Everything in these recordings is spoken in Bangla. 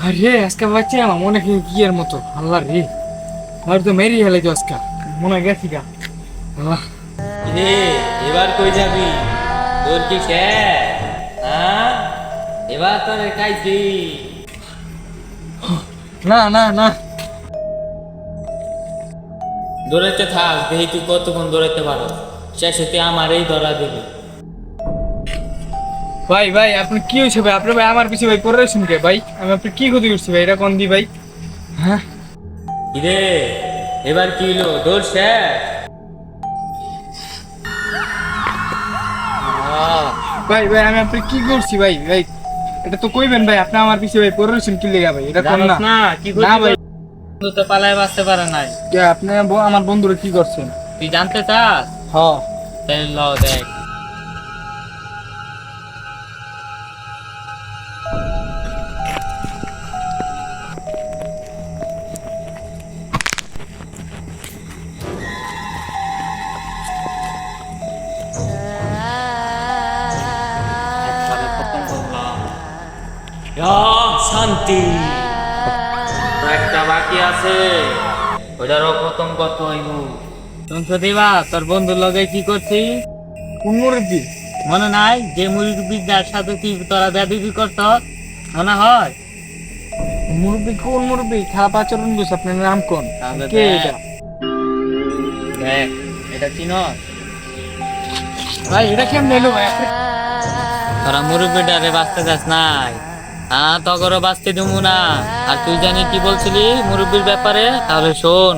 আরে আজকে বাচ্চা আমার মনে হয় কি এর মতো আল্লাহ রে, আর তো মেরি হেলে তো আজকে মনে হয় গেছি গা আল্লাহ। রে এবার কই যাবি? তোর কি শেষ? হ্যাঁ, এবার তোর খাইছি। না না না দৌড়াইতে থাক, দেখি তুই কতক্ষণ দৌড়াইতে পারো। শেষে তুই আমারই ধরা দিবি। ভাই ভাই আপনি কি হয়েছে ভাই? আপনি ভাই আমার পিছিয়ে ভাই পড়ে রয়েছেন কে ভাই? আমি আপনি কি ক্ষতি করছি ভাই? এটা কোন দি ভাই? হ্যাঁ রে এবার কি হলো? দৌড় শেষ? ভাই ভাই আমি আপনি কি করছি ভাই? ভাই এটা তো কইবেন ভাই, আপনি আমার পিছিয়ে ভাই পড়ে রয়েছেন কি লেগা ভাই? এটা কোন জানোস না না কি না ভাই। বন্ধু তো পালায় বাঁচতে পারে নাই। কে আপনি আমার বন্ধুরা কি করছেন? তুই জানতে চাস? হ তাহলে ল দেখ। একবারে খতম করলাম। শান্তি। একটা বাকি আছে, ওইটারও খতম করতে হইব। শুনছো দিবা, তোর বন্ধুর লগে কি করছি কোন মুরব্বী? মনে নাই? যে মুরব্বীর সাথে কি তোরা বেদবি করত, মনে হয়? মুরব্বী কোন মুরব্বী? খারাপ আচরণ করছে, আপনার নাম কোন? তাহলে কে দেখ। এটা? দেখ, এটা চিনস? ভাই এটা কেমন এলো ভাই? তোরা মুরব্বীটারে বাঁচতে চাস নাই? হ্যাঁ, তগরও বাঁচতে দেবো না। আর তুই জানি কি বলছিলি মুরব্বীর ব্যাপারে? তাহলে শোন।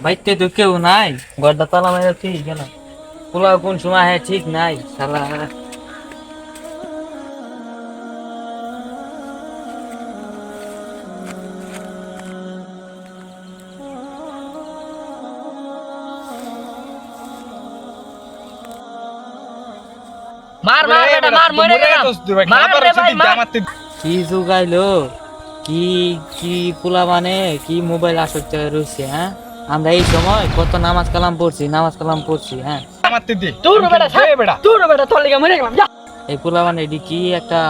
বাইতে তো কেউ নাই, গড়টা তালা মেরে ঠিক গেল। পোলা কোন সময় হ্যাঁ ঠিক নাই শালা। মার মার বেটা মার, মরে গেলাম। মার রে ভাই মার। কি জুগাইলো, কি কি পোলা মানে কি মোবাইল আসক্ত হয়ে রয়েছে। হ্যাঁ, আমরা এই সময় কত নামাজ কালাম পড়ছি। হ্যাঁ, তোর বেটা ছাড় বেটা, তোর বেটা তোর লেগে মরে গেলাম যা। এই পোলা মানে এটি কি একটা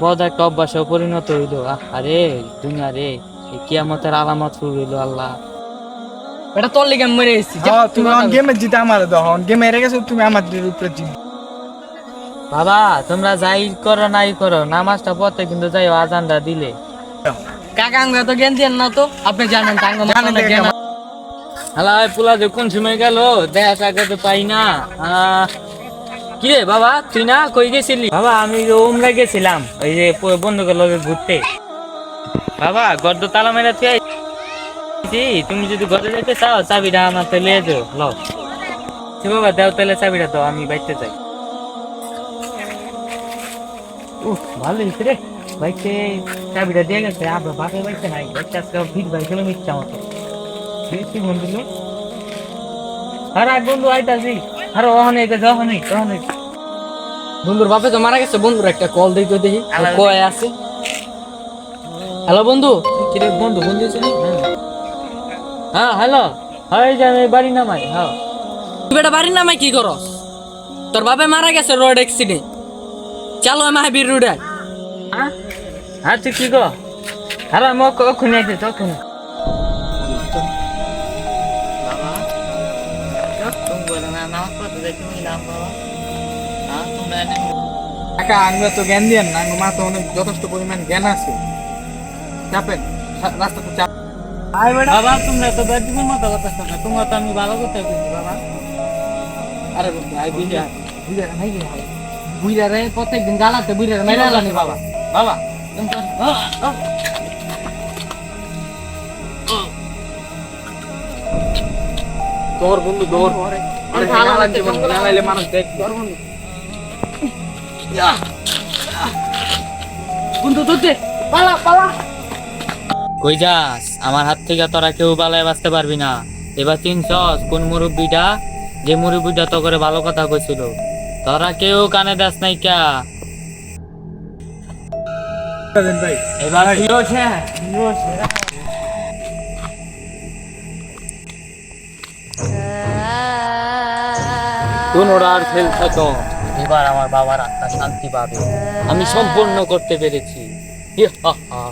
বদ একটা অভ্যাসে পরিণত হইলো। আরে দুনিয়া রে, এই কিয়ামতের আলামত শুরু হইলো। আল্লাহ, বেটা তোর লেগে আমি মরে গেছি যা। তুমি অন গেমে জিতে আমার দাও, অন গেমে হেরে গেছো তুমি আমাদের উপরে জিত। বাবা তোমরা যাই করো নাই করো, নামাজটা পড়তে কিন্তু যাই আজানটা দিলে। কাকা আমরা তো জ্ঞান দেন না তো, আপনি জানেন টাঙ্গ জানেন জ্ঞান। হ্যালো পোলা যে কোন সময় গেল দেখা টাকা তো পাই না। কি রে বাবা, তুই না কই গেছিলি? বাবা আমি ওমরা গেছিলাম, ওই যে বন্ধুকে লগে ঘুরতে। বাবা গর্দ তালা মেরা তুই আইছি, তুমি যদি ঘরে যাইতে চাও চাবিটা আমার তো লিয়ে যাও। ল বাবা দেও তাহলে চাবিটা দাও, আমি বাইতে যাই। ভালো হয়েছে রে, বাইকে চাবিটা দিয়ে গেছে। আমরা বাপে বাইতে নাই, বাইতে আজকে ভিড় ভাই চলে মিথ্যা মতো বেশি বন্ধু। আর এক বন্ধু আইতাছি, আর ওখানে ওখানে বন্ধুর বাপে তো মারা গেছে, বন্ধুর একটা কল দিই তো দেখি কয় আছে। হ্যালো বন্ধু। কি রে বন্ধু, বন্ধু ছিলি? হ্যাঁ হ্যালো, এই যে আমি বাড়ি নামাই। হ্যাঁ তুই বেটা বাড়ির নামে কি করস? তোর বাপে মারা গেছে রোড অ্যাক্সিডেন্ট, চলো মাহাবীর রোডে। হ্যাঁ তুই কি গো? হ্যালো আমি ওখানে আইতে তখন। কাকা আঙ্গুল তো জ্ঞান দিয়েন না, আঙ্গুল মা তো অনেক যথেষ্ট পরিমাণ জ্ঞান আছে। চাপেন রাস্তাতে চাপ। বাবা তোমরা তো বেদিনের মতো কথা শোনো, তোমরা তো আমি ভালো কথা বলছি বাবা। আরে বন্ধু আই বুঝা বুঝা নাই রে ভাই, বুঝা রে প্রত্যেকদিন গালাতে বুঝা রে মেরে আলানি বাবা। বাবা তুমি তো তোর বন্ধু দৌড় আরে গালা জীবন গালাইলে মানুষ দেখ তোর বন্ধু। বন্ধু দৌড়তে পালা পালা। কই যাস? আমার হাত থেকে তোরা কেউ বালায় বাঁচতে পারবি না। এবার চিনছস কোন মুরব্বীটা, যে মুরব্বীটা তো করে ভালো কথা কইছিল? তোরা কেউ কানে দাস নাই ক্যা? ভাই এবার কি হচ্ছে? দুনোটা আর ফেলতে তো এবার আমার বাবার আত্মা শান্তি পাবে। আমি সম্পূর্ণ করতে পেরেছি। ইহা হা।